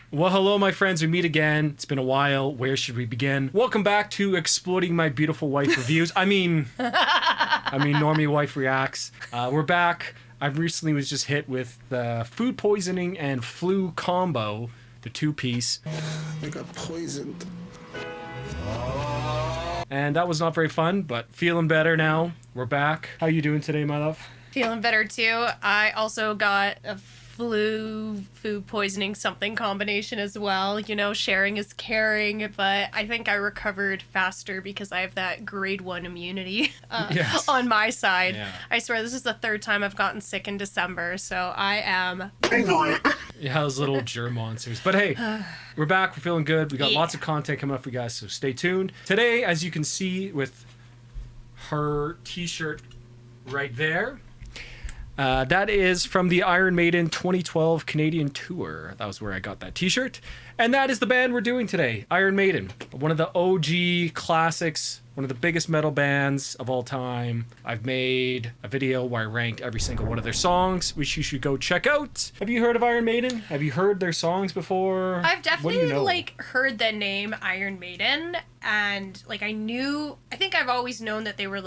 Well, hello, my friends. We meet again. It's been a while. Where should we begin? Welcome back to Exploiting My Beautiful Wife Reviews. I mean, Normie Wife Reacts. We're back. I recently was just hit with the food poisoning and flu combo, the two-piece. I got poisoned. And that was not very fun, but feeling better now. We're back. How you doing today, my love? Feeling better too. I also got a flu, food poisoning, something combination as well. You know, sharing is caring, but I think I recovered faster because I have that grade 1 immunity Yes. on my side. Yeah. I swear this is the third time I've gotten sick in December, so I am... Yeah, those little germ monsters. But hey, we're back. We're feeling good. We got Yeah. lots of content coming up for you guys, so stay tuned. Today, as you can see with her t-shirt right there, that is from the Iron Maiden 2012 Canadian tour. That was where I got that t-shirt. And that is the band we're doing today, Iron Maiden. One of the OG classics, one of the biggest metal bands of all time. I've made a video where I ranked every single one of their songs, which you should go check out. Have you heard of Iron Maiden? Have you heard their songs before? I've What do definitely you know? heard the name Iron Maiden, and I think I've always known that they were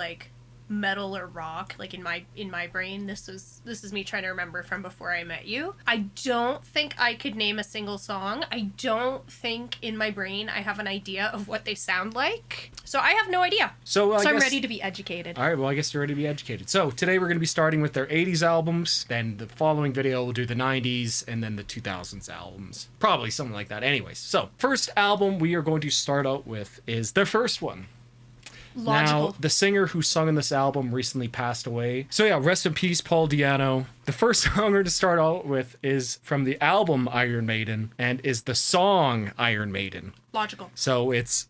metal or rock, in my brain. This is me trying to remember from before I met you. I don't think I could name a single song. I don't think in my brain I have an idea of what they sound like. So I have no idea. So I'm ready to be educated. All right, well, I guess you're ready to be educated. So today we're going to be starting with their 80s albums. Then the following video we'll do the 90s and then the 2000s albums. Probably something like that. Anyways, so first album we are going to start out with is their first one. Logical. Now, the singer who sung on this album recently passed away. So yeah, rest in peace, Paul Di'Anno. The first song we're going to start out with is from the album Iron Maiden and is the song Iron Maiden. Logical. So it's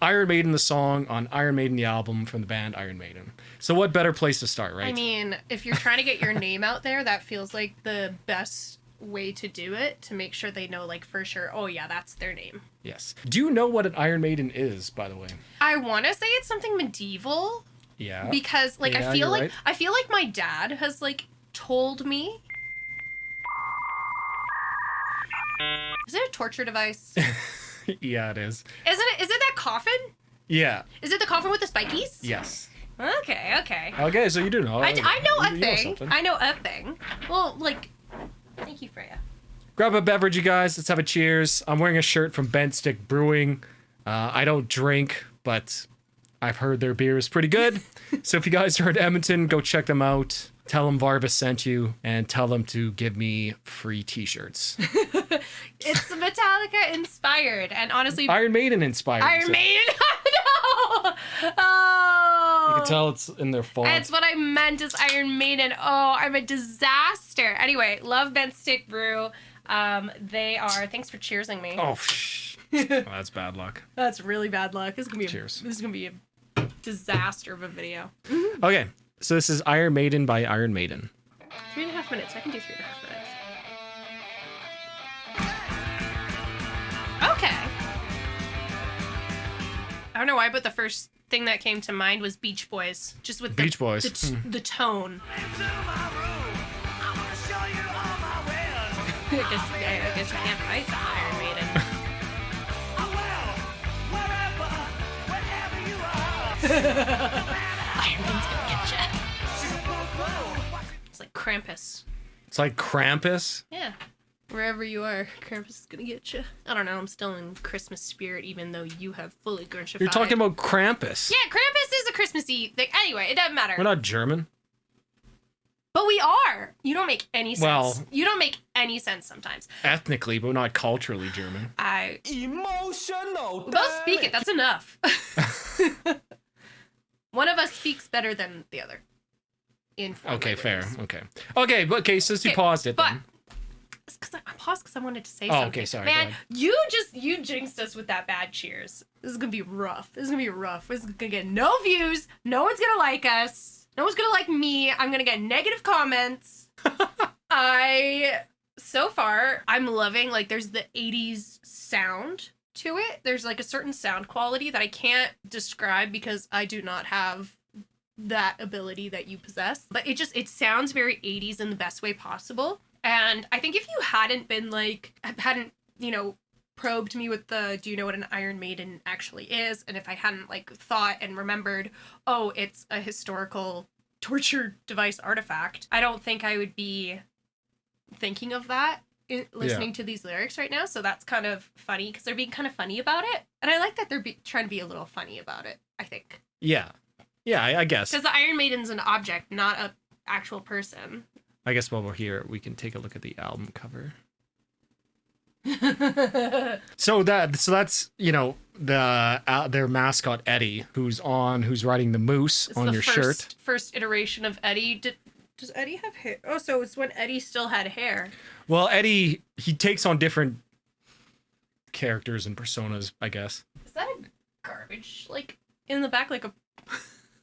Iron Maiden the song on Iron Maiden the album from the band Iron Maiden. So what better place to start, right? I mean, if you're trying to get your name out there, that feels like the best way to do it, to make sure they know for sure, oh yeah, that's their name. Yes. Do you know what an Iron Maiden is, by the way? I want to say it's something medieval. Yeah. Because Yeah, I feel you're like right. I feel like my dad has told me. Is it a torture device? Yeah, it is. Is it that coffin? Yeah. Is it the coffin with the spikies? Yes. Okay. Okay, so you do know. I know a You know thing. something. I know a thing. Well, thank you, Freya. Grab a beverage, you guys. Let's have a cheers. I'm wearing a shirt from Bent Stick Brewing. I don't drink, but I've heard their beer is pretty good. So if you guys are in Edmonton, go check them out. Tell them Varva sent you and tell them to give me free t-shirts. It's Metallica inspired, and honestly, Iron Maiden inspired. Iron so Maiden. No! Oh. You can tell it's in their font. That's what I meant is Iron Maiden. Oh, I'm a disaster. Anyway, love Bent Stick Brew. They are. Thanks for cheersing me. Oh, oh, that's bad luck. That's really bad luck. This is gonna be Cheers. This is gonna be a disaster of a video. Okay, so this is Iron Maiden by Iron Maiden. 3.5 minutes. I can do 3.5 minutes. Okay. I don't know why, but the first thing that came to mind was Beach Boys. Just with Beach Boys. the tone. I guess you can't fight Iron Maiden. Iron Maiden's gonna get you. It's like Krampus. It's like Krampus. Yeah. Wherever you are, Krampus is gonna get you. I don't know, I'm still in Christmas spirit, even though you have fully Grinchified. You're talking about Krampus. Yeah, Krampus is a Christmassy thing. Anyway, it doesn't matter. We're not German. But we are. You don't make any sense. Well- You don't make any sense sometimes. Ethnically, but not culturally German. Emotional. We both speak it. That's enough. One of us speaks better than the other. In foreign Okay, fair. languages. Okay, but since you Okay, paused it but then. it's because I paused because I wanted to say Oh, something. okay, sorry, go Man, ahead. you jinxed us with that bad cheers. This is gonna be rough. This is gonna get no views. No one's gonna like us. No one's gonna like me. I'm gonna get negative comments. So far, I'm loving, there's the 80s sound to it. There's a certain sound quality that I can't describe because I do not have that ability that you possess. But it sounds very 80s in the best way possible. And I think if you hadn't been hadn't probed me with the, do you know what an Iron Maiden actually is? And if I hadn't like thought and remembered, oh, it's a historical torture device artifact, I don't think I would be thinking of that listening to these lyrics right now. So that's kind of funny because they're being kind of funny about it. And I like that they're trying to be a little funny about it, I think. Yeah. Yeah, I guess. Because the Iron Maiden's an object, not a actual person. I guess while we're here, we can take a look at the album cover. so that's their mascot Eddie, who's riding the moose it's on the your shirt. First iteration of Eddie. Does Eddie have hair? Oh, so it's when Eddie still had hair. Well, Eddie, he takes on different characters and personas, I guess. Is that a garbage like in the back, like a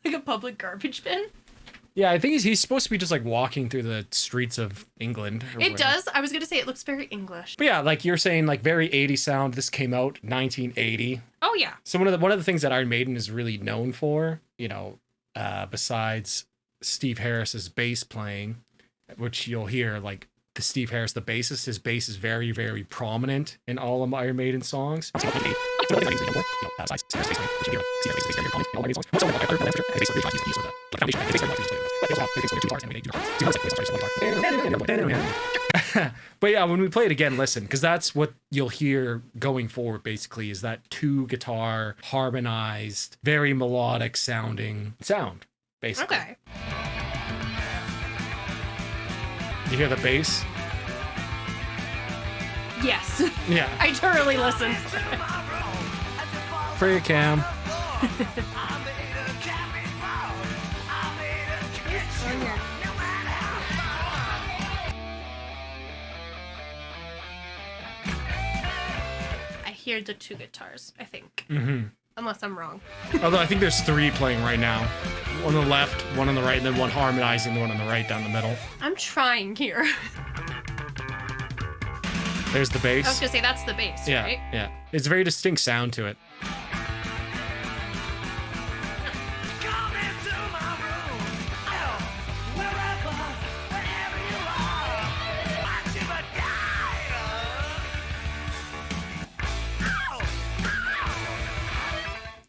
like a public garbage bin? Yeah, I think he's supposed to be just like walking through the streets of England. It does. I was gonna say it looks very English. But yeah, like you're saying, like very 80s sound. This came out 1980. Oh yeah. So one of the things that Iron Maiden is really known for, besides Steve Harris's bass playing, which you'll hear like the Steve Harris, the bassist, his bass is very, very prominent in all of Iron Maiden songs. But yeah, when we play it again, listen, because that's what you'll hear going forward, basically, is that 2-guitar, harmonized, very melodic sounding sound, basically. Okay. You hear the bass? Yes. Yeah. I thoroughly listened. Freya Cam. I hear the 2 guitars, I think. Mm-hmm. Unless I'm wrong. Although I think there's 3 playing right now. One on the left, one on the right, and then one harmonizing, the one on the right down the middle. I'm trying here. There's the bass. I was gonna say that's the bass, yeah, right? Yeah. It's a very distinct sound to it.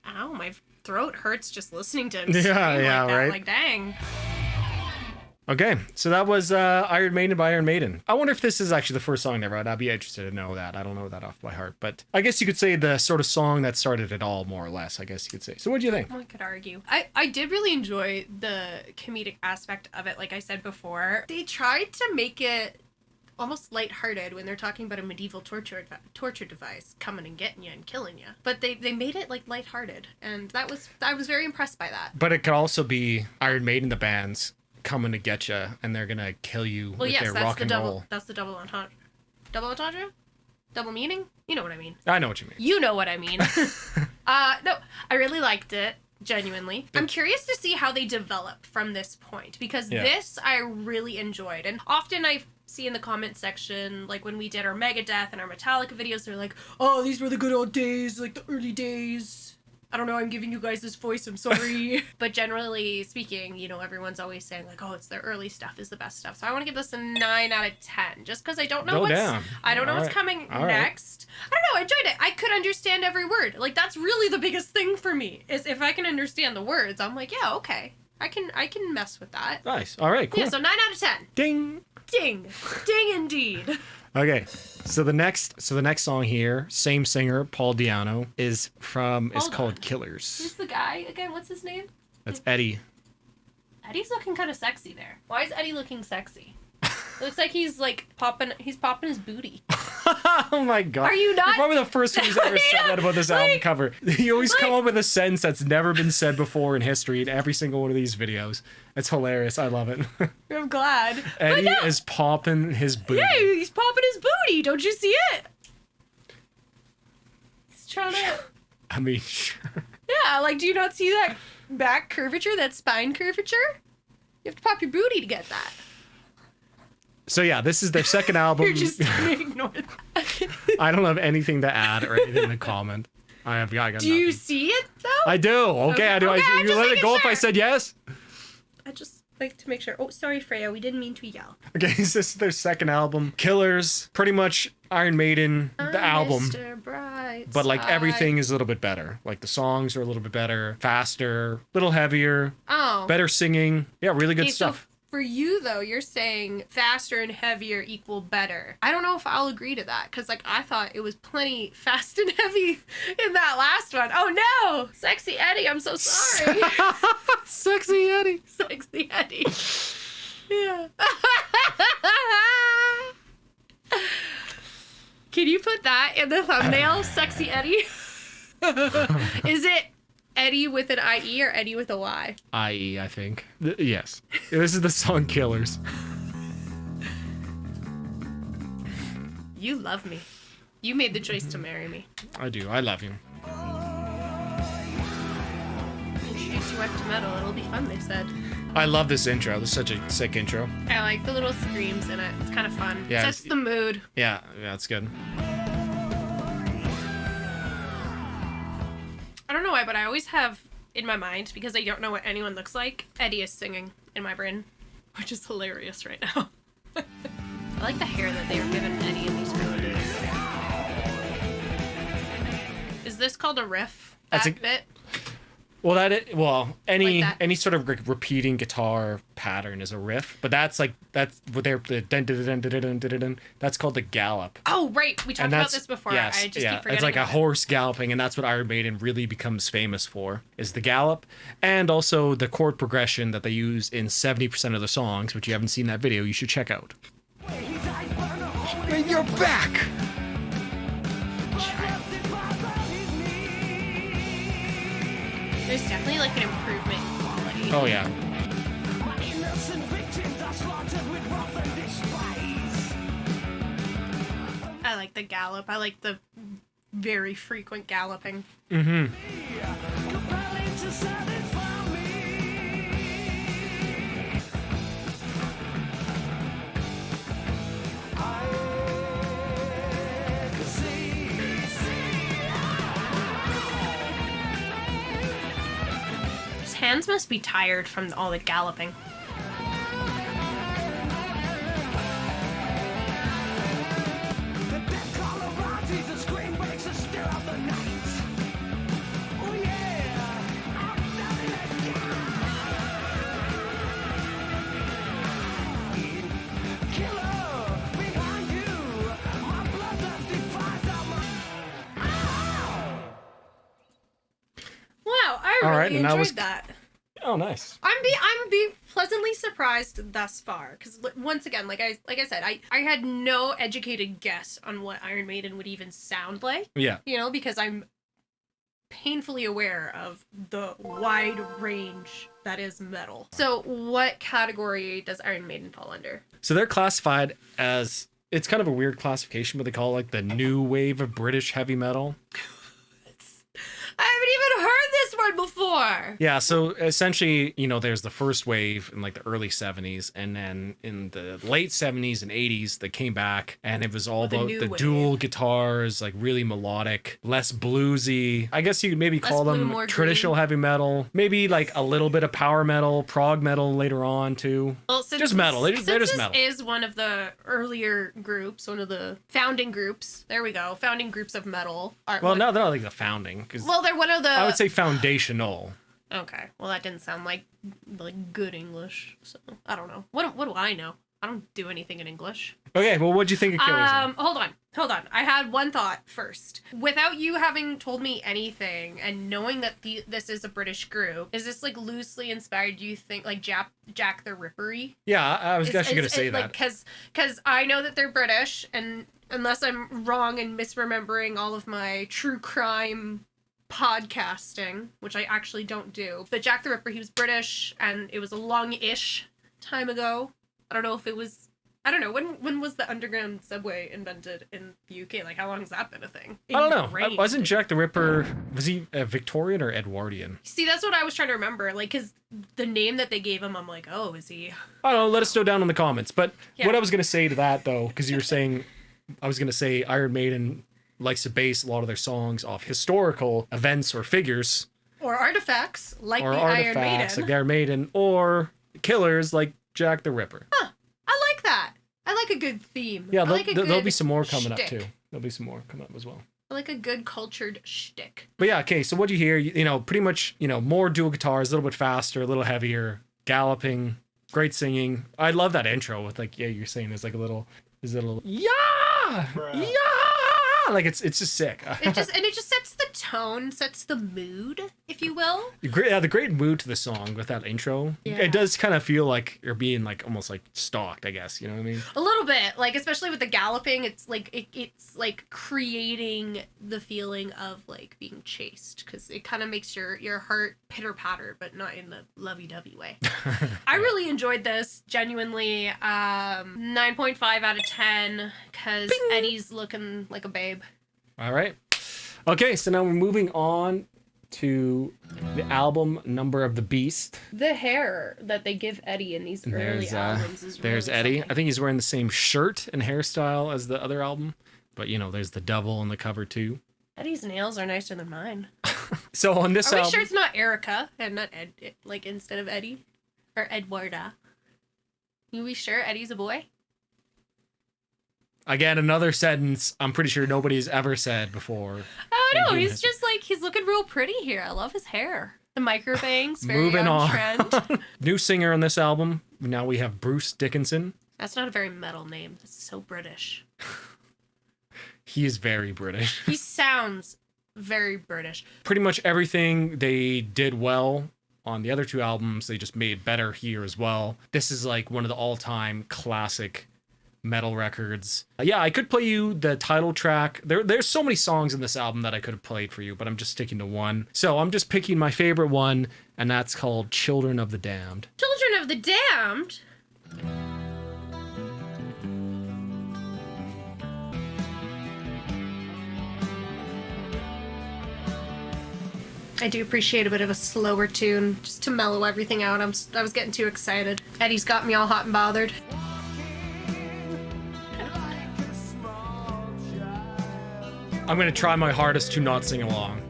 Ow, my throat hurts just listening to him. Yeah, scream yeah, like that. right? Like, dang. Okay, so that was Iron Maiden by Iron Maiden. I wonder if this is actually the first song they wrote. I'd be interested to know that. I don't know that off by heart, but I guess you could say the sort of song that started it all, more or less, I guess you could say. So what do you think? One could argue. I did really enjoy the comedic aspect of it, like I said before. They tried to make it almost lighthearted when they're talking about a medieval torture device coming and getting you and killing you. But they made it like lighthearted, and I was very impressed by that. But it could also be Iron Maiden, the band's coming to get you, and they're gonna kill you with their rock and roll. That's the double entendre. Double entendre? Double meaning? You know what I mean. I know what you mean. You know what I mean. No, I really liked it, genuinely. I'm curious to see how they develop from this point, because this I really enjoyed. And often I see in the comment section, like when we did our Megadeth and our Metallica videos, they're like, oh, these were the good old days, like the early days. I don't know, I'm giving you guys this voice, I'm sorry. But generally speaking, everyone's always saying like, oh, it's the early stuff is the best stuff. So I want to give this a 9 out of 10, just because I don't know what's coming next. I don't know, I enjoyed it. I could understand every word. Like, that's really the biggest thing for me, is if I can understand the words, I'm like, yeah, okay. I can mess with that. Nice. All right, cool. Yeah, so 9 out of 10. Ding. Ding. Ding indeed. Okay, so the next song here, same singer, Paul Di'Anno, is called Killers. Who's the guy again? What's his name? That's Eddie. Eddie's looking kind of sexy there. Why is Eddie looking sexy? It looks like he's like popping his booty. Oh my god. Are you not? You're probably the first one who's ever said that about this album cover. You always come up with a sentence that's never been said before in history in every single one of these videos. It's hilarious. I love it. I'm glad. Eddie is popping his booty. Yeah, he's popping his booty. Don't you see it? He's trying to... I mean, sure. Yeah, like, do you not see that back curvature, that spine curvature? You have to pop your booty to get that. So yeah, this is their second album. You're just gonna ignore that. I don't have anything to add or anything to comment. I got Do nothing. you see it though? I do. Okay, I do. Okay, You let it go if I said yes? like to make sure. Oh, sorry, Freya. We didn't mean to yell. Okay, this is their second album. Killers, pretty much Iron Maiden, the album. Mr. Brightside. But like everything is a little bit better. Like the songs are a little bit better, faster, a little heavier, better singing. Yeah, really good stuff. So for you though, you're saying faster and heavier equal better. I don't know if I'll agree to that because like I thought it was plenty fast and heavy in that last one. Oh no, Sexy Eddie, I'm so sorry. Sexy Eddie. Sexy Eddie. Yeah. Can you put that in the thumbnail? Sexy Eddie. Is it Eddie with an IE or Eddie with a Y? IE, I think. Yes. This is the song Killers. You love me. You made the choice to marry me. I do. I love you. Introduce your wife to metal. It'll be fun, they said. I love this intro. This is such a sick intro. I like the little screams in it. It's kind of fun. Yeah, Sets the mood. Yeah, it's good. I don't know why, but I always have in my mind, because I don't know what anyone looks like, Eddie is singing in my brain, which is hilarious right now. I like the hair that they were giving Eddie in these early days. Is this called a riff? That bit? Well, any Like that. any sort of repeating guitar pattern is a riff, but that's what they're the dun dun dun dun dun dun dun. That's called the gallop. Oh, right. We talked about this before. Yes, I just keep forgetting. It's like a about it. horse galloping, and that's what Iron Maiden really becomes famous for, is the gallop, and also the chord progression that they use in 70% of the songs, which you haven't seen that video, you should check out. You're back! There's definitely like an improvement in quality. Oh yeah. I like the gallop. I like the very frequent galloping. Mm-hmm. His hands must be tired from all the galloping. Wow, I All really right, and that enjoyed was- that. Oh, nice. I'm being pleasantly surprised thus far because once again, like I said, I had no educated guess on what Iron Maiden would even sound like. Yeah. You know, because I'm painfully aware of the wide range that is metal. So, what category does Iron Maiden fall under? So they're classified as, it's kind of a weird classification, but they call it like the new wave of British heavy metal. I haven't even heard this one before. Yeah, so essentially, there's the first wave in like the early 70s, and then in the late 70s and 80s, they came back, and it was all The about new the wave. dual guitars, like really melodic, less bluesy. I guess you could maybe call blue, them more traditional heavy metal, maybe like a little bit of power metal, prog metal later on too. Well, since Just metal. They're since just this metal. is one of the earlier groups, one of the founding groups. There we go, founding groups of metal. Well, no, they're not like the founding, because Well, they're one of the. I would say foundational. Okay. Well, that didn't sound like good English. So I don't know. What do I know? I don't do anything in English. Okay, well, what'd you think of Killers? then? Hold on. I had one thought first. Without you having told me anything and knowing that this is a British group, is this like loosely inspired? Do you think like Jack the Rippery? Yeah, I was actually going to say that. Because I know that they're British, and unless I'm wrong and misremembering all of my true crime podcasting, which I actually don't do, but Jack the Ripper, he was British, and it was a long-ish time ago. I don't know if it was. I don't know when was the underground subway invented in the UK? Like, how long has that been a thing? I don't know. Ingrained. Wasn't Jack the Ripper, was he Victorian or Edwardian? See, that's what I was trying to remember. Like, because the name that they gave him, I'm like, oh, is he? I don't know. Let us know down in the comments. But Yeah. what I was going to say to that, though, because you were saying, I was going to say Iron Maiden likes to base a lot of their songs off historical events or figures. Or artifacts, like Or the artifacts, Iron like Maiden. the Iron Maiden. Or killers like Jack the Ripper. Huh. I like that. I like a good theme. Yeah, I like a there'll good be some more coming shtick. up too. There'll be some more coming up as well. I like a good cultured shtick. But yeah, okay, so what do you hear? You know, pretty much, you know, more dual guitars, a little bit faster, a little heavier, galloping, great singing. I love that intro with like, yeah, you're saying there's a little, yeah, yeah, like it's just sick. It just sets the tone, sets the mood, if you will. The great mood to the song with that intro. Yeah. It does kind of feel like you're being like almost like stalked, I guess. You know what I mean? A little bit, like especially with the galloping, it's like it's like creating the feeling of like being chased because it kind of makes your heart pitter patter, but not in the lovey-dovey way. I really enjoyed this, genuinely. 9.5 out of 10 because Eddie's looking like a babe. All right. Okay, so now we're moving on to the album Number of the Beast. The hair that they give Eddie in these early albums is there's really Eddie. something. I think he's wearing the same shirt and hairstyle as the other album, but you know, there's the devil on the cover too. Eddie's nails are nicer than mine. So on this Are we album, sure it's not Erica and not Ed, like instead of Eddie or Edwarda? Are we sure Eddie's a boy? again, another sentence I'm pretty sure nobody's ever said before. Oh no, human he's history. just like he's looking real pretty here. I love his hair. The micro bangs, very Moving on on. trend. New singer on this album. Now we have Bruce Dickinson. That's not a very metal name. That's so British. He is very British. He sounds very British. Pretty much everything they did well on the other two albums, they just made better here as well. This is like one of the all-time classic metal records. Yeah, I could play you the title track. There's so many songs in this album that I could have played for you, but I'm just sticking to one. So I'm just picking my favorite one, and that's called Children of the Damned. Children of the Damned. I do appreciate a bit of a slower tune just to mellow everything out. I was getting too excited. Eddie's got me all hot and bothered. I'm going to try my hardest to not sing along.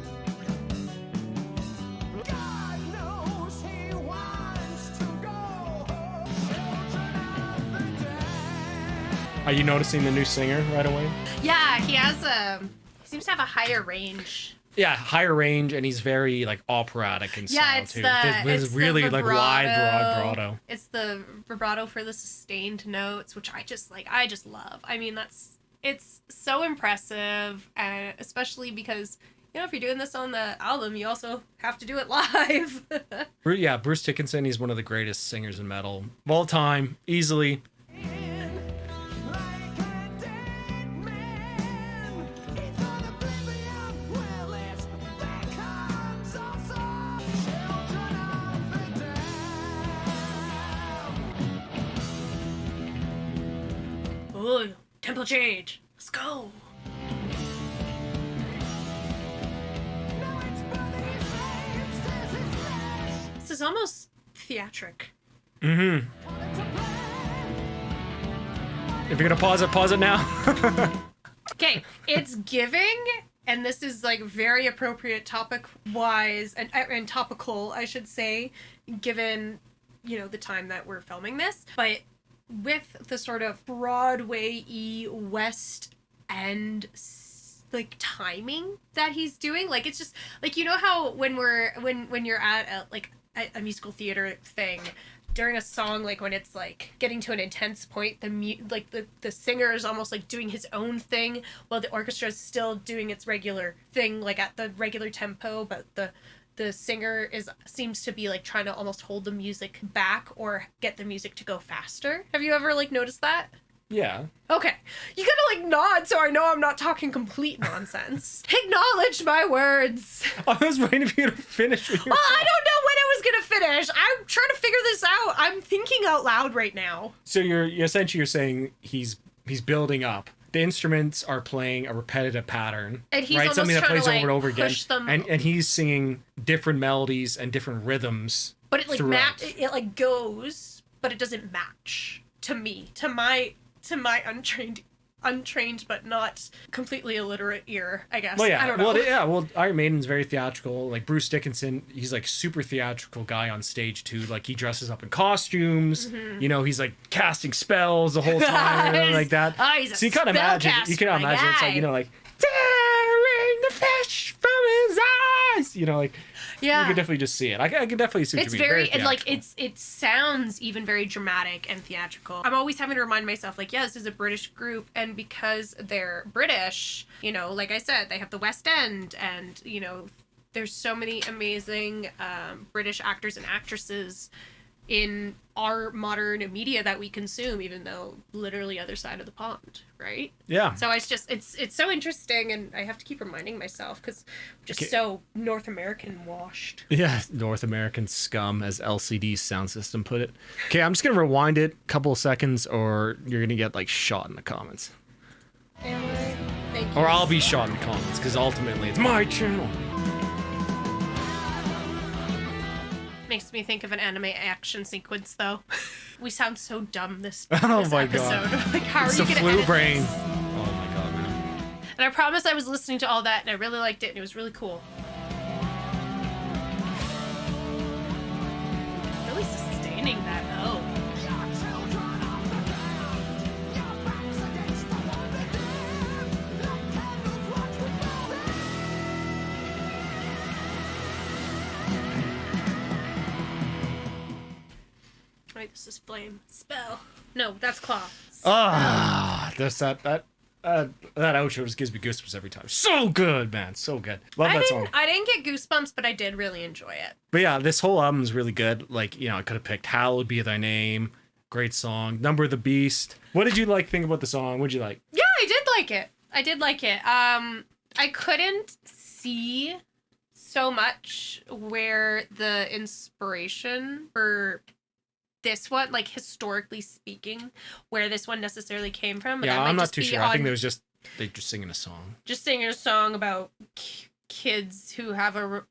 Are you noticing the new singer right away? Yeah, he seems to have a higher range. Yeah, higher range, and he's very like operatic in Yeah, style it's too. the This really like wide vibrato. It's the vibrato for the sustained notes, which I just love. I mean, it's so impressive, and especially because you know if you're doing this on the album, you also have to do it live. Yeah, Bruce Dickinson, he's one of the greatest singers in metal of all time, easily. Ooh, tempo change. Let's go. This is almost theatric. Mm-hmm. If you're gonna pause it now. Okay, it's giving, and this is like very appropriate topic-wise and topical, I should say, given you know the time that we're filming this. But with the sort of Broadway-y West End like timing that he's doing, like it's just like you know how when you're at a musical theater thing. During a song, like when it's like getting to an intense point, the singer is almost like doing his own thing while the orchestra is still doing its regular thing, like at the regular tempo, but the singer seems to be like trying to almost hold the music back or get the music to go faster. Have you ever like noticed that? Yeah. Okay. You gotta like nod so I know I'm not talking complete nonsense. Acknowledge my words. I was waiting for you to finish. With your Well, I don't know when I was gonna finish. I'm trying to figure this out. I'm thinking out loud right now. So you're essentially saying he's building up. The instruments are playing a repetitive pattern, And he's right? almost Something that trying plays to, over and over again, push them. and he's singing different melodies and different rhythms. But it like throughout. it like goes, but it doesn't match to me, to my untrained untrained but not completely illiterate ear, I guess. Well, yeah. I don't know. Well, Iron Maiden's very theatrical. Like Bruce Dickinson, he's like super theatrical guy on stage too. Like he dresses up in costumes. Mm-hmm. You know, he's like casting spells the whole time, and like that. Oh, he's a so you can imagine. You can spellcaster, my imagine it's like, guy. you know, like tearing the flesh from his eyes. You know, like Yeah. you can definitely just see it. I can definitely see what It's you mean. very, and like theatrical. it sounds even very dramatic and theatrical. I'm always having to remind myself, like, yeah, this is a British group, and because they're British, you know, like I said, they have the West End, and you know, there's so many amazing British actors and actresses in our modern media that we consume, even though literally other side of the pond, right? Yeah. So it's so interesting, and I have to keep reminding myself because just Okay. so North American washed. Yeah, North American scum, as LCD's sound system put it. Okay, I'm just gonna rewind it a couple of seconds, or you're gonna get like shot in the comments, Thank you. or I'll be shot in the comments because ultimately it's my channel. Makes me think of an anime action sequence, though. We sound so dumb this Oh this my episode. God. Like, how It's are the you gonna flu edit brain. this? Oh my god, man. And I promise I was listening to all that, and I really liked it, and it was really cool. Really sustaining that O. Wait, this is flame. Spell. No, that's claw. Ah, that's that outro just gives me goosebumps every time. So good, man. So good. Love that song. I didn't get goosebumps, but I did really enjoy it. But yeah, this whole album is really good. Like, you know, I could have picked Hallowed Be Thy Name. Great song. Number of the Beast. What did you think about the song? What'd you like? Yeah, I did like it. I did like it. I couldn't see so much where the inspiration for this one, like historically speaking, where this one necessarily came from. But Yeah, that might I'm not just too be sure. I think on- there was just they just singing a song. just singing a song about kids who have a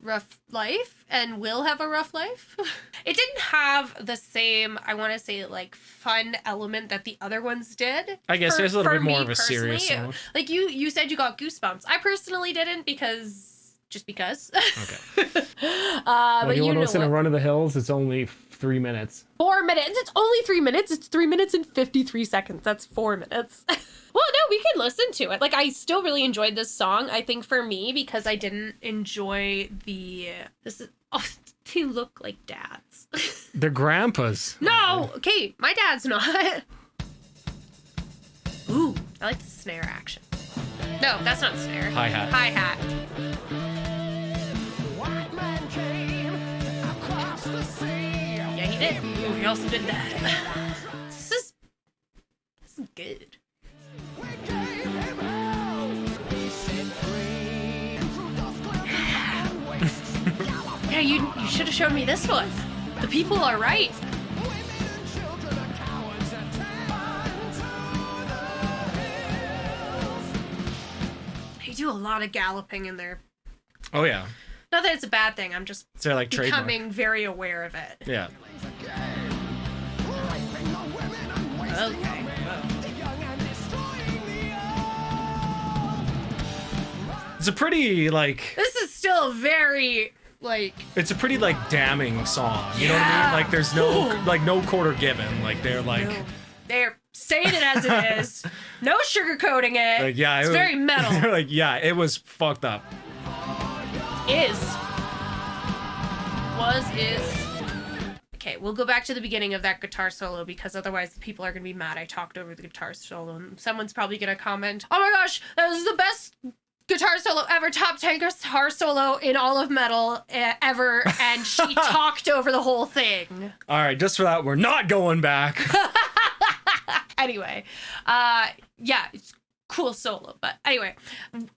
rough life and will have a rough life. It didn't have the same, I want to say, like, fun element that the other ones did. I guess there's a little For bit more me of a serious personally, song. like you said you got goosebumps. I personally didn't because because. Okay. But you know what? Run of the Hills, it's only 3 minutes. 4 minutes. It's only 3 minutes. It's 3 minutes and 53 seconds. That's 4 minutes. Well, no, we can listen to it. Like, I still really enjoyed this song. I think for me, because I didn't enjoy they look like dads. They're grandpas. No, okay, my dad's not. Ooh, I like the snare action. No, that's not snare. Hi-hat. Hi-hat. Yeah, he did. Ooh, he also did that. This is good. Yeah, you should have shown me this one. The people are right. They do a lot of galloping in there. Oh yeah. Not that it's a bad thing. I'm just It's their like trademark. becoming very aware of it. Yeah. Okay. It's a pretty like This is still very like it's a pretty like damning song. You know what I mean? Like there's no quarter given. Like they're like no, they're saying it as it is. No sugarcoating it. like yeah, it's it was, very metal. They're like yeah, it was fucked up. Is. Okay, we'll go back to the beginning of that guitar solo because otherwise the people are going to be mad I talked over the guitar solo and someone's probably going to comment, "Oh my gosh, that was the best guitar solo ever, top 10 guitar solo in all of metal ever," and she talked over the whole thing. All right, just for that, we're not going back. Anyway, yeah, it's cool solo. But anyway,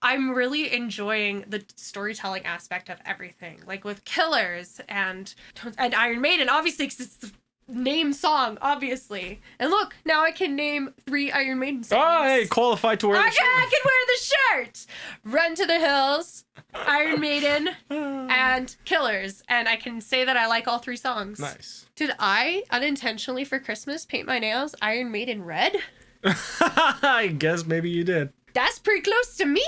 I'm really enjoying the storytelling aspect of everything. Like with Killers and Iron Maiden, obviously, 'cause it's the name song, obviously. And look, now I can name 3 Iron Maiden songs. Oh, hey, qualified to wear the shirt. I can wear the shirt! Run to the Hills, Iron Maiden, and Killers. And I can say that I like all 3 songs. Nice. Did I unintentionally for Christmas paint my nails Iron Maiden red? I guess maybe you did. That's pretty close to me.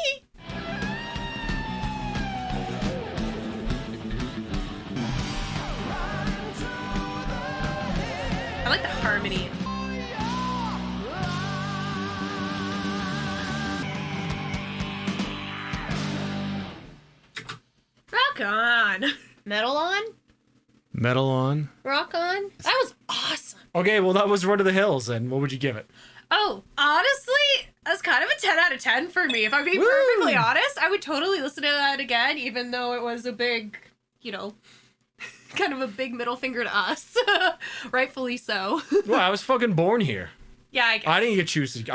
I like the harmony. Rock on. Metal on? Metal on. Rock on? That was awesome. Okay, well, that was Run to the Hills, and what would you give it? Oh, honestly, that's kind of a 10 out of 10 for me. If I'm being perfectly honest, I would totally listen to that again, even though it was a big, kind of a big middle finger to us. Rightfully so. Well, I was fucking born here. Yeah, I guess. I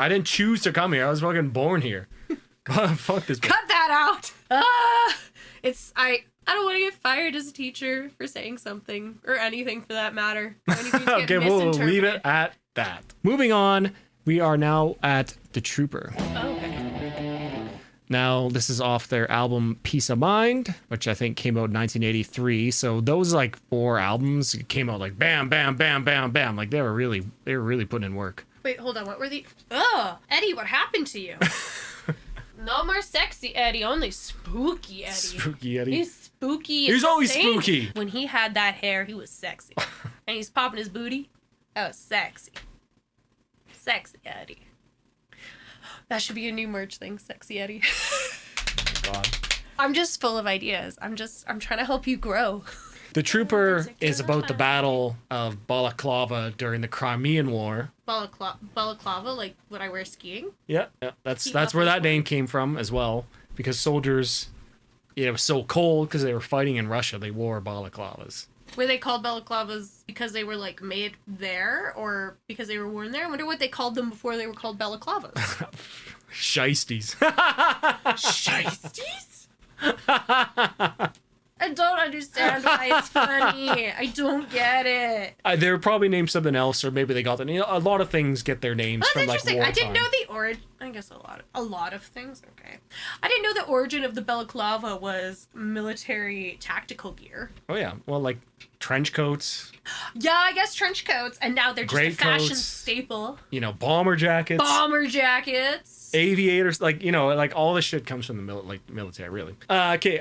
didn't choose to come here. I was fucking born here. God, fuck this. Cut that out. I don't want to get fired as a teacher for saying something or anything for that matter. Okay, we'll leave it at that. Moving on, we are now at The Trooper. Okay. Now, this is off their album Peace of Mind, which I think came out in 1983. So those 4 albums came out like bam, bam, bam, bam, bam. Like they were really putting in work. Wait, hold on. What were the? Oh, Eddie, what happened to you? No more sexy Eddie, only spooky Eddie. Spooky Eddie. He's spooky. He's always insane. spooky. When he had that hair, he was sexy. And he's popping his booty. That was sexy. Sexy Eddie. That should be a new merch thing, Sexy Eddie. God. I'm just full of ideas. I'm trying to help you grow. The Trooper is about the Battle of Balaclava during the Crimean War. Balaclava, like when I wear skiing? Yeah, that's where that name came from as well. Because soldiers, it was so cold because they were fighting in Russia, they wore balaclavas. Were they called balaclavas because they were made there or because they were worn there? I wonder what they called them before they were called balaclavas. Shiesties. Shiesties? I don't understand why it's funny. I don't get it. They were probably named something else, or maybe they got them. A lot of things get their names from interesting. wartime. I didn't know the origin. I guess a lot of things. Okay, I didn't know the origin of the balaclava was military tactical gear. Oh yeah, well trench coats. Yeah, I guess trench coats, and now they're just a fashion coats, staple. Bomber jackets. Bomber jackets. Aviators, all this shit comes from the military, really. Okay,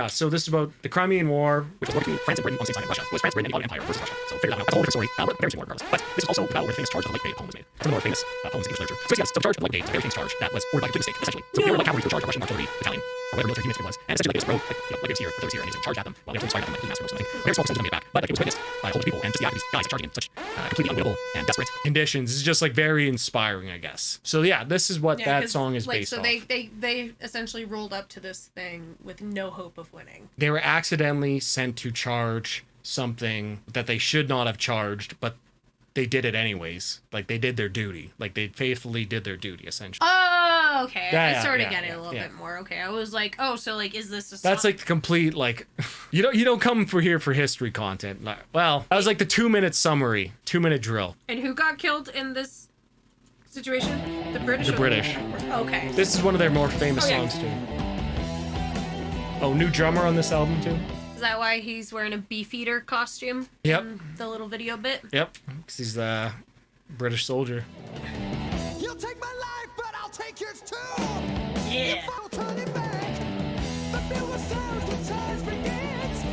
so this is about the Crimean War, which was war between France and Britain on the same side of Russia. It was France, Britain, and the Ottoman Empire versus Russia. So figure that out. That's a whole different story. Very similar regardless. But this is also the battle where the famous charge of the Light Brigade poem was made. Some of the more famous poems in English literature. So yes, the charge of the Light Brigade is a very famous charge that was ordered by complete mistake, essentially. So they were cavalry to charge a Russian artillery battalion, or whatever military unit it was. And essentially they just rode, it was here, and they just charged at them while they were fighting them, massacre or something. A very small percentage of them made it back, but it was witnessed by a whole bunch of people, and just the active guys charging in such completely unwinnable and desperate conditions. It's just very inspiring, I guess. So yeah, this is what that song is based on. So they essentially rolled up to this thing with no hope of winning. They were accidentally sent to charge something that they should not have charged, but they did it anyways. They did their duty. They faithfully did their duty, essentially. Oh, okay. I sort of get it a little yeah. bit more. Okay, I was like, oh, so is this a song? That's the complete you don't come here for history content. Well, that was the 2-minute summary, 2-minute drill. And who got killed in this situation? The British. The British. Okay. This is one of their more famous songs too. Oh, new drummer on this album too. Is that why he's wearing a Beefeater costume? Yep. In the little video bit? Yep. Because he's a British soldier. You'll take my life, but I'll take yours too. Yeah. If I'll turn it back, the bill was served, the charge begins.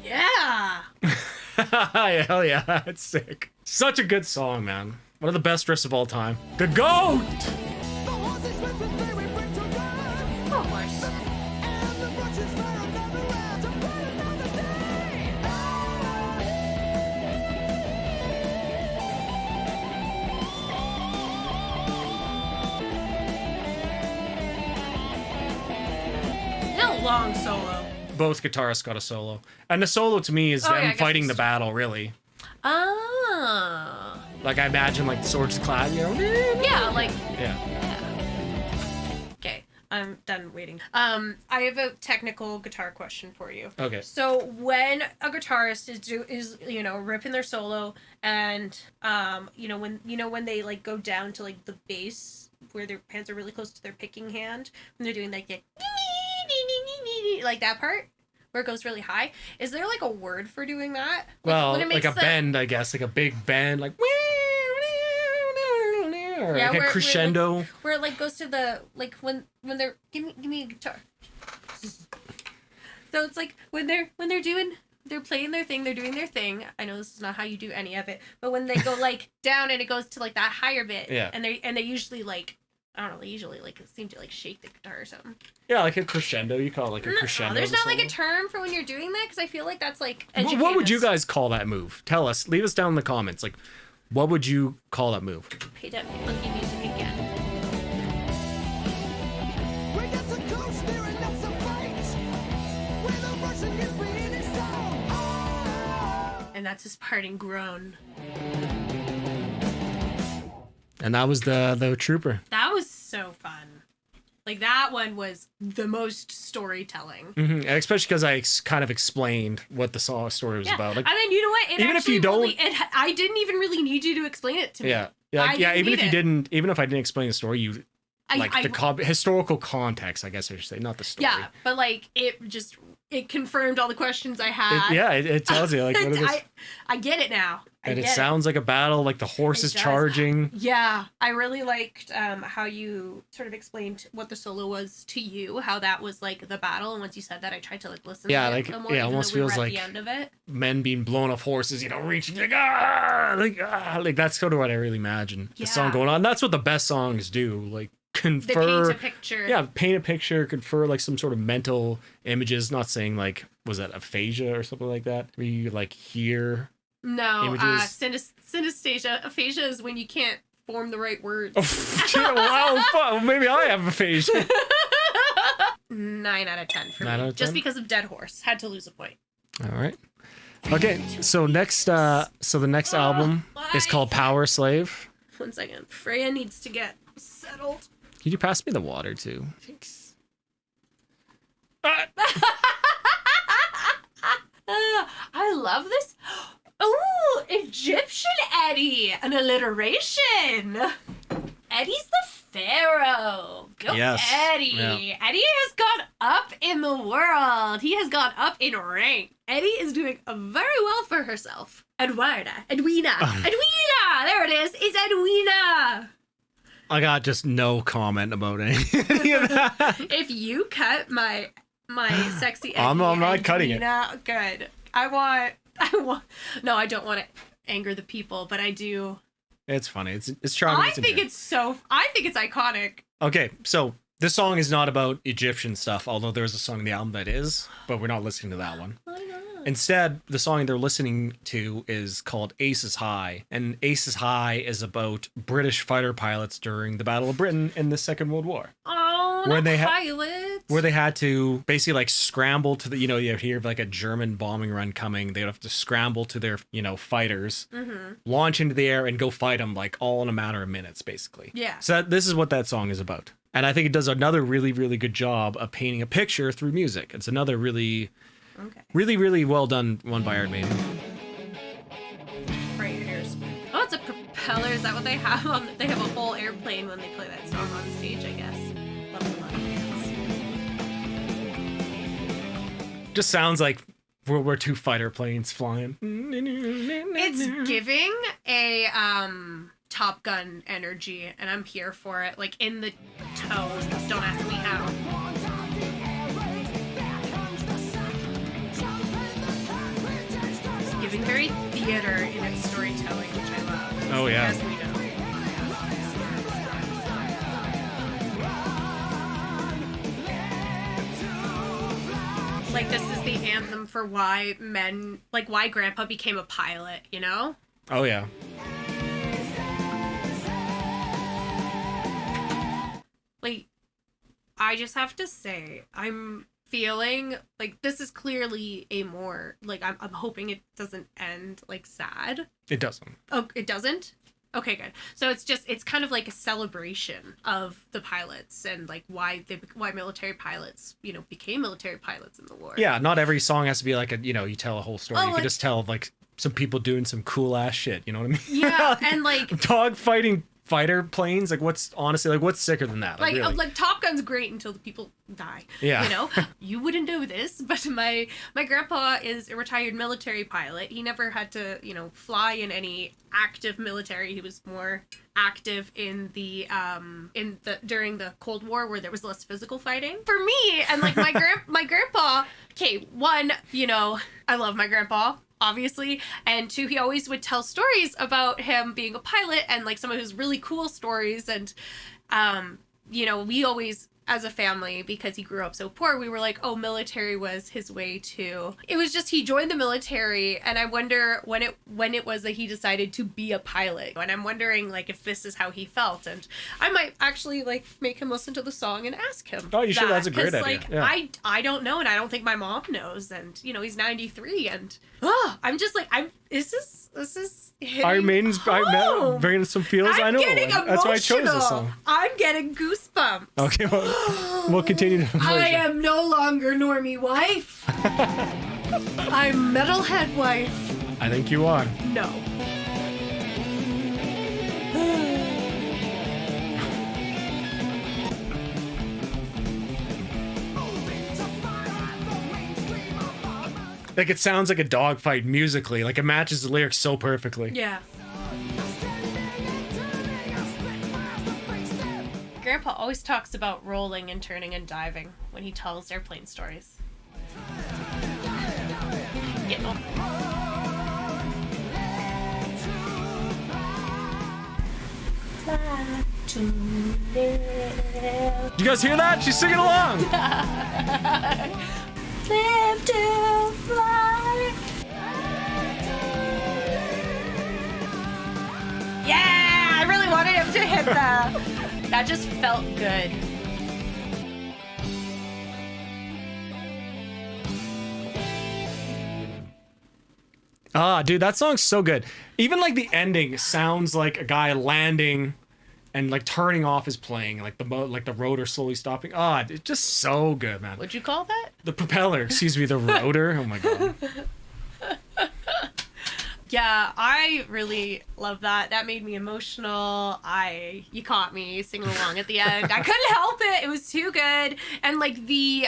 Yeah. Hell yeah, it's sick. Such a good song, man. One of the best riffs of all time. The GOAT! The horses with the day we bring to run. Of course. And the watches fire never out to fight another day. No long solo. Both guitarists got a solo. And the solo to me is Oh, yeah, I them guess fighting it's- the battle, really. Ah. I imagine the swords clad, Yeah, Yeah. Okay, I'm done waiting. I have a technical guitar question for you. Okay. So when a guitarist is ripping their solo and when they go down to the bass where their hands are really close to their picking hand, when they're doing like that part where it goes really high. Is there like a word for doing that? Well, when it like makes a bend, I guess, like a big bend, like or Yeah, like a crescendo. Where it like goes to the like when they're give me a guitar. So it's like when they're playing their thing, they're doing their thing. I know this is not how you do any of it, but when they go like down and it goes to like that higher bit, Yeah. and they usually like I don't know, they usually like seem to like shake the guitar or something. Yeah, like a crescendo. You call it like a crescendo. There's not like a solo. term for when you're doing that because I feel like that's like What would you educators. guys call that move? Tell us. Leave us down in the comments. Like, what would you call that move? Pay that funky music again. We got the coast near enough to fight. Where the Russian is being his soul. Oh. And that's his parting groan. And that was the trooper. That was so fun. Like that one was the most storytelling. And especially because I kind of explained what the story was about. Like, and then you know what? It even if actually you don't- really, I didn't even really need you to explain it to me. yeah, I didn't even if need you it. didn't, even if I didn't explain the story, you I historical context, I guess I should say, not the story. yeah, but like it confirmed all the questions I had. It tells you like what it is. I get it now. And it sounds like a battle, like the horse is does. charging. Yeah, I really liked how you sort of explained what the solo was to you, how that was like the battle. And once you said that, I tried to like listen. Yeah, to like, it more, yeah, even almost though we were feels at like the end of it. Men being blown off horses, reaching like that's sort of what I really imagine the song Yeah. going on. That's what the best songs do, like They confer. paint a picture. Yeah, paint a picture, confer like some sort of mental images. Not saying like was that aphasia or something like that, where you like hear. No, Images. synesthesia. Aphasia is when you can't form the right words. Wow, fuck, maybe I have aphasia. 9 out of 10 for 9 me. out of Just 10? because of Dead Horse. Had to lose a point. All right. Okay, so next, the next album is called Power Slave. 1 second. Freya needs to get settled. Could you pass me the water too? Thanks. I love this. Ooh, Egyptian Eddie. An alliteration. Eddie's the pharaoh. Go Yes. Eddie. Yeah. Eddie has gone up in the world. He has gone up in rank. Eddie is doing very well for herself. Edwina. Edwina. There it is. It's Edwina. I got just no comment about any of that. If you cut my sexy Eddie, I'm not cutting it. Edwina, good. I want. No, I don't want to anger the people, but I do. It's funny. It's charming. I think it's iconic. Okay, so this song is not about Egyptian stuff, although there's a song in the album that is, but we're not listening to that one. Why not? Instead, the song they're listening to is called Aces High, and Aces High is about British fighter pilots during the Battle of Britain in the Second World War, Oh, Where not they pilots. where they had to basically like scramble to the, you hear like a German bombing run coming, they'd have to scramble to their, fighters, launch into the air and go fight them like all in a matter of minutes, basically. Yeah. So this is what that song is about. And I think it does another really, really good job of painting a picture through music. It's another really, Okay. really, really well done one by Iron Maiden. Right ears. Oh, it's a propeller. Is that what they have on? They have a whole airplane when they play that song on stage, I guess. Love fans. Just sounds like World War II fighter planes flying. It's giving a Top Gun energy, and I'm here for it. Like in the toes. Don't ask me how. It's giving very theater in its storytelling, which I love. Oh, yeah. As we know. Like this is the anthem for why men, like why Grandpa became a pilot, you know? Oh, yeah. Like, I just have to say, I'm feeling like this is clearly a more, like, I'm hoping it doesn't end, like, sad. It doesn't. Oh, it doesn't? Okay, good. So it's kind of like a celebration of the pilots and, like, why military pilots, became military pilots in the war. Yeah, not every song has to be like a, you tell a whole story. Oh, You like- can just tell, like, some people doing some cool ass shit. You know what I mean? Yeah, and, like, Dog fighting fighter planes. Like, what's honestly, like, what's sicker than that? Like, really? like Top Gun's great until the people die. Yeah. You know, you wouldn't know this, but my grandpa is a retired military pilot. He never had to, fly in any active military. He was more active in the during the Cold War, where there was less physical fighting. For me, and like my grandpa. Okay, one, I love my grandpa, obviously, and two, he always would tell stories about him being a pilot and like some of his really cool stories. And we always, as a family, because he grew up so poor, we were like, oh, military was his way to. It was just he joined the military, and I wonder when it was that he decided to be a pilot. And I'm wondering like if this is how he felt, and I might actually like make him listen to the song and ask him. Oh, you should. That's a great idea. Like, yeah. I don't know, and I don't think my mom knows, and he's 93, and I'm just like this is. Iron Maiden's home. bringing some feels. I'm I know. getting emotional. That's why I chose this song. I'm getting goosebumps. Okay, well, we'll continue to. I am no longer Normie wife. I'm metalhead wife. I think you are. No. Like, it sounds like a dogfight musically. Like, it matches the lyrics so perfectly. Yeah. Grandpa always talks about rolling and turning and diving when he tells airplane stories. Yeah. Fly to live. You guys hear that? She's singing along. Live to fly. Yeah, I really wanted him to hit that. That just felt good. Ah, dude, that song's so good. Even like the ending sounds like a guy landing and like turning off his plane, like the rotor slowly stopping. Ah, it's just so good, man. What'd you call that? The propeller, excuse me, the rotor. Oh my god. Yeah, I really love that. That made me emotional. You caught me singing along at the end. I couldn't help it. It was too good. And like the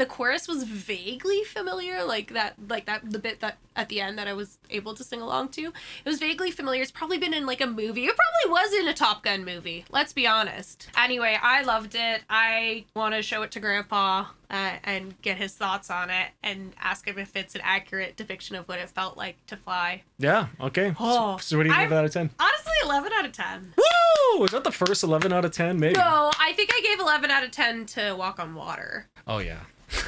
chorus was vaguely familiar, the bit that at the end that I was able to sing along to. It was vaguely familiar. It's probably been in like a movie. It probably was in a Top Gun movie. Let's be honest. Anyway, I loved it. I want to show it to Grandpa. And get his thoughts on it and ask him if it's an accurate depiction of what it felt like to fly. Yeah, okay. Oh, so what do you give it out of 10? Honestly, 11 out of 10. Woo! Is that the first 11 out of 10? Maybe. No, I think I gave 11 out of 10 to Walk on Water. Oh, yeah.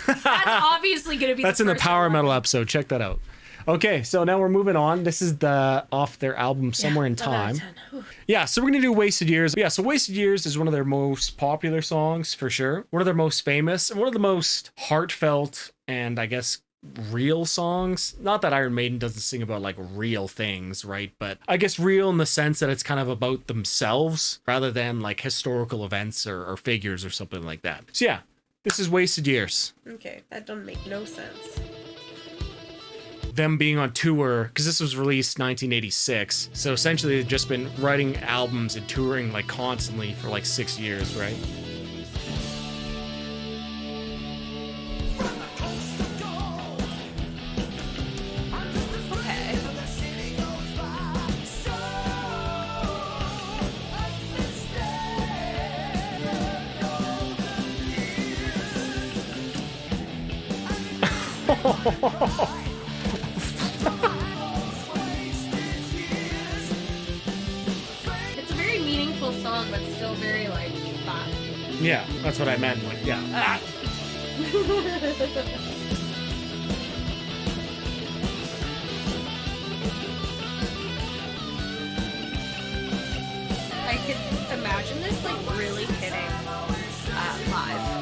That's obviously going to be That's the in the first Power 11. Metal episode. Check that out. Okay, so now we're moving on. This is off their album Somewhere in 11 out of Time. 10. Yeah, so we're going to do Wasted Years. Yeah, so Wasted Years is one of their most popular songs, for sure. One of their most famous, and one of the most heartfelt and, I guess, real songs. Not that Iron Maiden doesn't sing about, like, real things, right? But I guess real in the sense that it's kind of about themselves rather than, like, historical events or figures or something like that. So, yeah, this is Wasted Years. Okay, that doesn't make no sense. Them being on tour, because this was released 1986, so essentially they've just been writing albums and touring like constantly for like 6 years, right? Okay. It's a very meaningful song, but still very like fun. Yeah, that's what I meant. Like, yeah. I could imagine this like really hitting live.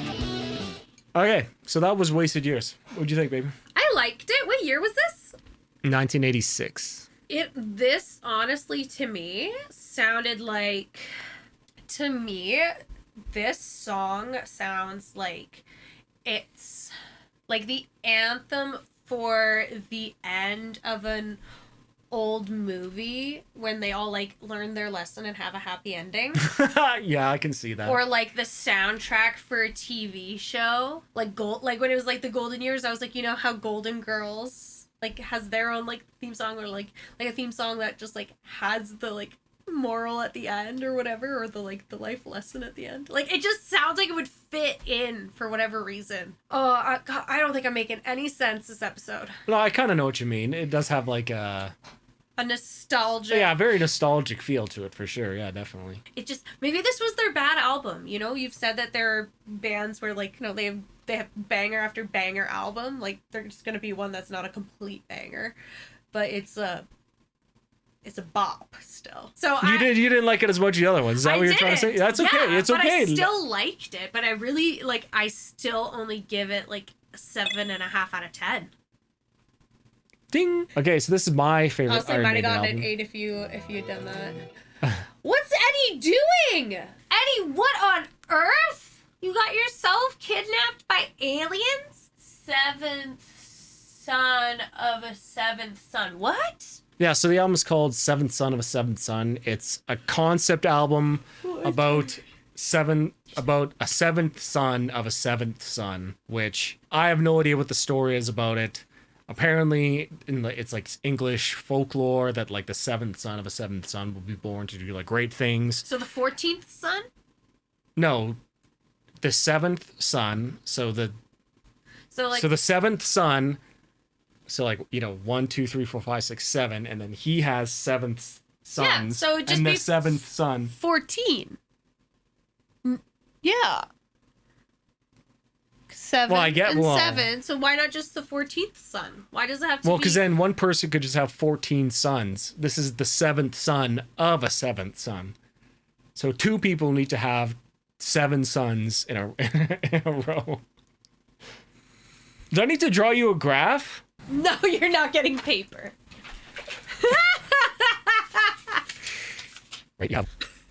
Okay, so that was Wasted Years. What'd you think, baby? I liked it. What year was this? 1986. This honestly to me sounded like, this song sounds like it's like the anthem for the end of an old movie when they all like learn their lesson and have a happy ending. Yeah, I can see that. Or like the soundtrack for a TV show, like when it was like the golden years. I was like, you know how Golden Girls like has their own like theme song, or like a theme song that just like has the like moral at the end or whatever, or the like the life lesson at the end. Like it just sounds like it would fit in for whatever reason. Oh, I don't think I'm making any sense this episode. No, I kind of know what you mean. It does have like a nostalgic. Yeah, very nostalgic feel to it for sure. Yeah, definitely. It just, maybe this was their bad album. You know, you've said that there are bands where like, you know, they have banger after banger album. Like there's just gonna be one that's not a complete banger, but it's a bop still. So you didn't like it as much as the other ones. Is that what you're trying to say? That's okay. Yeah, it's okay. But I still liked it. But I really I still only give it like a 7.5 out of 10. Ding. Okay, so this is my favorite. Honestly, Iron might have Maiden gotten album. an 8 if you had done that. What's Eddie doing? Eddie, what on earth? You got yourself kidnapped by aliens? Seventh son of a seventh son. What? Yeah, so the album is called Seventh Son of a Seventh Son. It's a concept album about a seventh son of a seventh son, which I have no idea what the story is about it. Apparently, it's like English folklore that like the seventh son of a seventh son will be born to do like great things. So the 14th son? No, the seventh son. So the seventh son. So like, you know, 1, 2, 3, 4, 5, 6, 7, and then he has seventh sons. Yeah, so it'd just and be the seventh son. 14. Yeah. 7 Well, I get- and well- 7. So why not just the 14th son? Why does it have to Well, be? because then one person could just have 14 sons. This is the seventh son of a seventh son. So 2 people need to have 7 sons in a row. Do I need to draw you a graph? No, you're not getting paper. Right, you have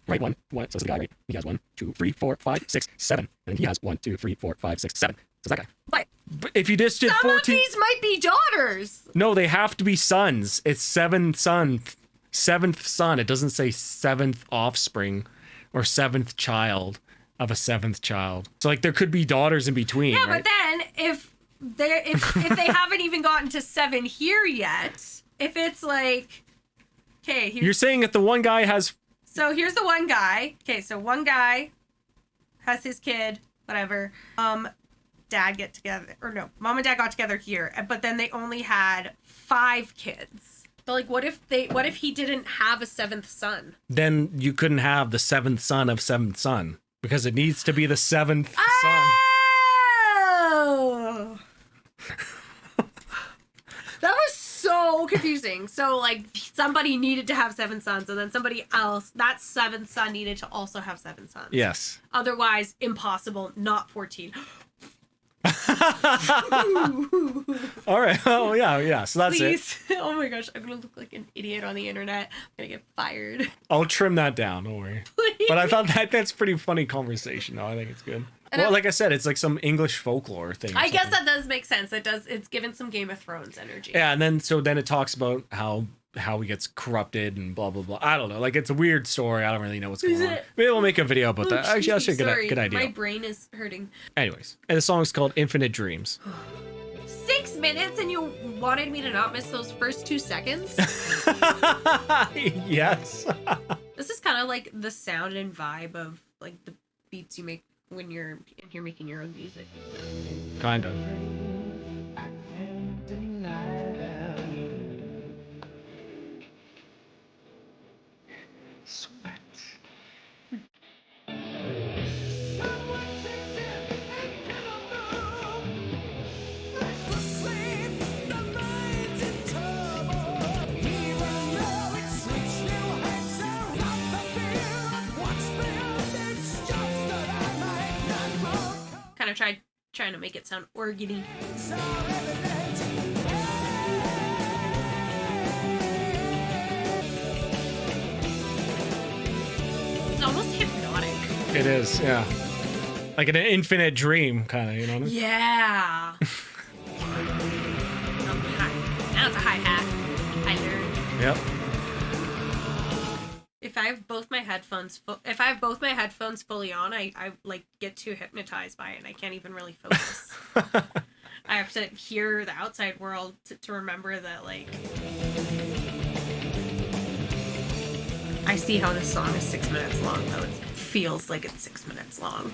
right one. So it's the guy, right? He has 1, 2, 3, 4, 5, 6, 7. And then he has 1, 2, 3, 4, 5, 6, 7. So it's that guy. But if you just did Some 14. of these might be daughters. No, they have to be sons. It's seventh son. It doesn't say seventh offspring or seventh child of a seventh child. So like there could be daughters in between. Yeah, right? but then if they haven't even gotten to 7 here yet, if it's like, okay, You're saying that the one guy has. So here's the one guy. Okay, so one guy has his kid, whatever. Dad get together, or no, mom and dad got together here, but then they only had 5 kids. But like, what if he didn't have a 7th son? Then you couldn't have the seventh son of seventh son because it needs to be the seventh son. Oh! That was so confusing. So like somebody needed to have 7 sons, and then somebody else, that 7th son needed to also have 7 sons. Yes. Otherwise, impossible, not 14. All right. Oh yeah. So that's Please. it. Oh my gosh, I'm gonna look like an idiot on the internet. I'm gonna get fired. I'll trim that down. Don't worry. Please. But I thought that's pretty funny conversation. though. I think it's good. And Well, like I said, it's like some English folklore thing. or I guess something. that does make sense. It's given some Game of Thrones energy. Yeah, and then it talks about how he gets corrupted and blah blah blah. I don't know. Like it's a weird story. I don't really know what's going on. Maybe we'll make a video about that. Actually, that's a good idea. My brain is hurting. Anyways, and the song's called Infinite Dreams. 6 minutes and you wanted me to not miss those first 2 seconds? Yes. This is kind of like the sound and vibe of like the beats you make when you're making your own music. Kind of. Sweat. Kind of trying to make it sound organy. It's almost hypnotic. It is, yeah. Like an infinite dream, kind of, you know what I mean? Yeah. Now it's a hi-hat. I learned. Yep. If I have both my headphones fully on, I like get too hypnotized by it and I can't even really focus. I have to hear the outside world to remember that, like, I see how this song is 6 minutes long, though it feels like it's 6 minutes long.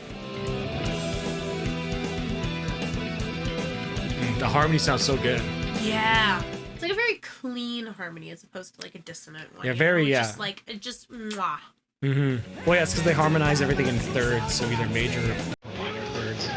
The harmony sounds so good. Yeah. It's like a very clean harmony as opposed to like a dissonant one. Yeah, you very, know? yeah. Just like, it just, mwah. Mm-hmm. Well, yeah, it's because they harmonize everything in thirds, so either major or minor thirds.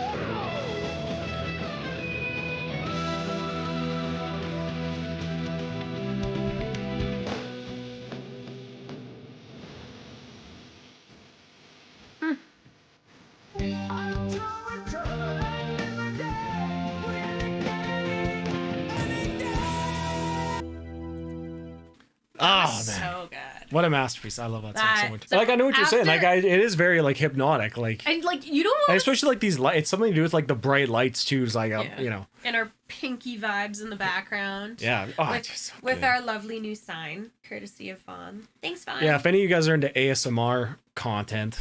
Oh, man. So good. What a masterpiece. I love that song so much. So Like, I know what you're saying. after- Like, it is very, like, hypnotic. Like, And like, you don't and want especially, like, these lights. It's something to do with, like, the bright lights, too. It's like, Yeah. you know. and our pinky vibes in the background. Yeah. Oh, With, it's just so with good. our lovely new sign, courtesy of Fawn. Thanks, Fawn. Yeah, if any of you guys are into ASMR content,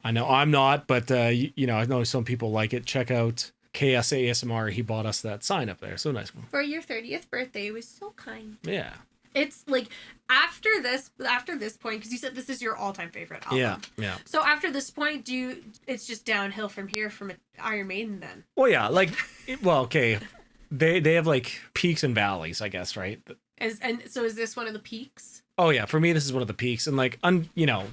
I know I'm not, but, you know, I know some people like it. Check out KS ASMR. He bought us that sign up there. So nice one. For your 30th birthday, it was so kind. Yeah. It's like, after this point, because you said this is your all-time favorite album. Yeah. Yeah. So after this point, it's just downhill from here from Iron Maiden then? Well, yeah, like, well, okay, they have like peaks and valleys, I guess, right? So is this one of the peaks? Oh yeah, for me this is one of the peaks, and like, you know,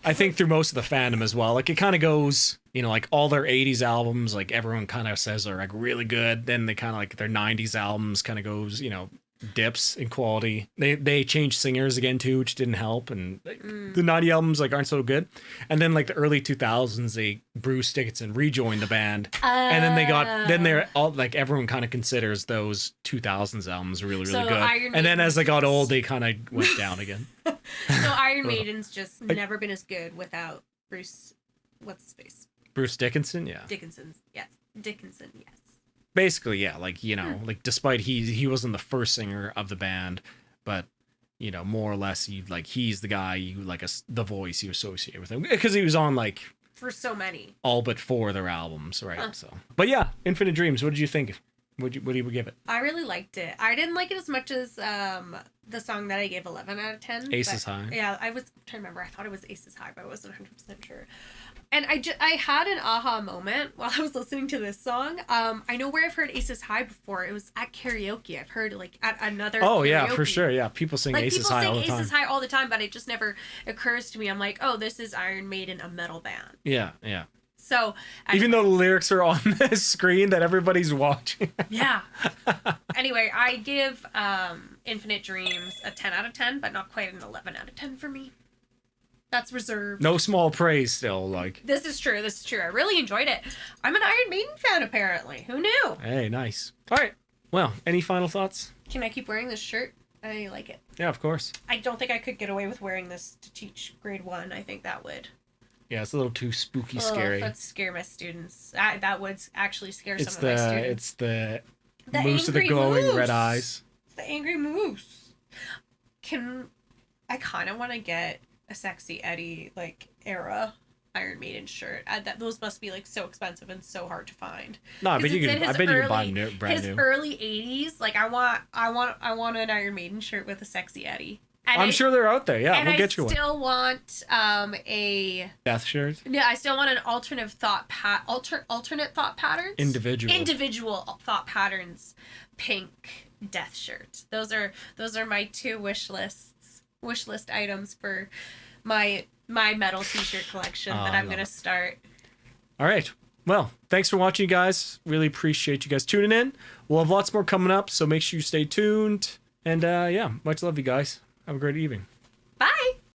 I think through most of the fandom as well. Like, it kind of goes, you know, like all their '80s albums, like everyone kind of says are like really good. Then they kind of like their '90s albums kind of goes, you know, dips in quality. They changed singers again too, which didn't help, and the '90s albums like aren't so good. And then like the early 2000s, Bruce Dickinson rejoined the band, and then they're all like everyone kind of considers those 2000s albums really So good. Iron And then as they got Maiden's- old, they kind of went down again. So Iron Maiden's just never been as good without Bruce. What's his face? Bruce Dickinson, yeah. Dickinson, yes. Basically, yeah, like, you know, like despite he wasn't the first singer of the band, but you know, more or less he's the guy you like the voice you associate with him because he was on like For so many. all but 4 of their albums, right? So, but yeah, Infinite Dreams. What did you think? What do you give it? I really liked it. I didn't like it as much as the song that I gave 11 out of 10. Aces but- High. Yeah, I was trying to remember. I thought it was Aces High, but I wasn't 100% sure. And I had an aha moment while I was listening to this song. I know where I've heard Aces High before. It was at karaoke. I've heard like at another. Oh yeah, for karaoke. sure. Yeah, people sing Like Aces people High sing all the time. Aces High all the time, but it just never occurs to me. I'm like, oh, this is Iron Maiden, a metal band. Yeah, yeah. So Even though the lyrics are on the screen that everybody's watching. yeah. Anyway, I give Infinite Dreams a 10 out of 10, but not quite an 11 out of 10 for me. That's reserved. No small praise still, like. This is true. I really enjoyed it. I'm an Iron Maiden fan, apparently. Who knew? Hey, nice. All right. Well, any final thoughts? Can I keep wearing this shirt? I like it. Yeah, of course. I don't think I could get away with wearing this to teach grade 1. I think that would. Yeah, it's a little too spooky, scary. That'd scare my students. That would actually scare It's some of my students. it's the The moose with the angry glowing moose. red eyes. It's the angry moose. I kind of want to get a Sexy Eddie like era Iron Maiden shirt. Those must be like so expensive and so hard to find. No, I bet 'Cause you it's can. in I his bet you can buy early- them brand his new. early 80s. Like I want an Iron Maiden shirt with a Sexy Eddie. And I'm sure they're out there. Yeah, and we'll I get you one. still want a Death shirt. I still want an alternate thought patterns. Individual thought patterns. Pink death shirt. Those are my 2 wish list items for my metal t-shirt collection Oh, that I I'm love gonna it. start. All right. Well, thanks for watching, guys. Really appreciate you guys tuning in. We'll have lots more coming up, so make sure you stay tuned. And yeah, much love, you guys. Have a great evening.